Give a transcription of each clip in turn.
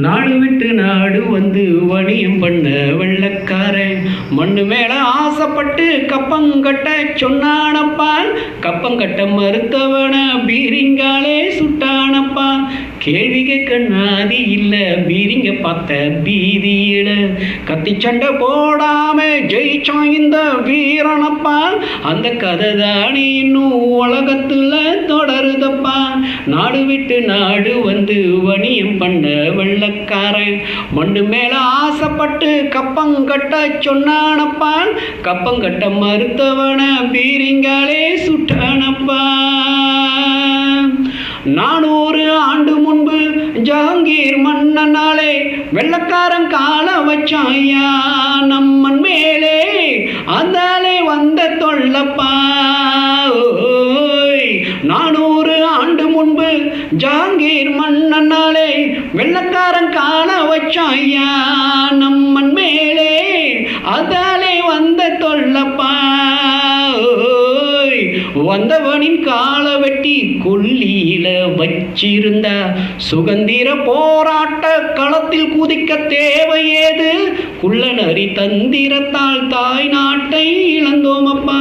நாடு விட்டு நாடு வந்து வணியம் பண்ண வெள்ளக்காரன் மண்ணு மேல ஆசைப்பட்டு கப்பங்கட்ட சொன்னானப்பான். கப்பங்கட்ட மறுத்தவன பீரிங்காலே சுட்டானப்பா. கேள்வி கேட்க நாதி இல்ல பீரிங்க பார்த்த பீதியில கத்தி சண்டை போடாம ஜெயிச்சான் இந்த வீரனப்பா. அந்த கதை தானே இன்னும் உலகத்துல தொடருதப்பா. நாடு விட்டு நாடு வந்து வணியம் பண்ண வெள்ளக்காரன் மண்ணு மேல ஆசைப்பட்டு கப்பங்கட்ட சொன்னானப்பா. கப்பங்கட்ட மறுத்தவன பீரிங்காலே சுட்டானப்பா. 400 ஆண்டு முன்பு ஜஹங்கீர் மன்னனாலே வெள்ளக்காரன் கால வச்சாயா நம்மன் மேலே. அதாலே வந்த தொல்லப்பா. 400 ஆண்டு முன்பு ஜஹங்கீர் மன்னனாலே வெள்ளக்காரன் கால வச்சாயா நம்மன் மேலே. அதாலே வந்த தொல்லப்பா. வந்தவனின் கால வெட்டி கொல்லியில வச்சிருந்த சுதந்திர போராட்ட களத்தில் குதிக்க தேவையேது. குள்ளநரி தந்திரத்தால் தாய் நாட்டை இழந்தோமப்பா.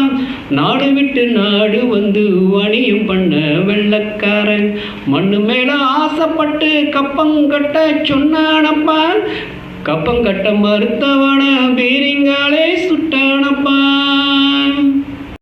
நாடு விட்டு நாடு வந்து வணியம் பண்ண வெள்ளக்காரன் மண்ணு மேல ஆசைப்பட்டு கப்பங்கட்ட சொன்னானப்பா. கப்பங்கட்ட மறுத்தவன பீரிங்காலே சுட்டானப்பா.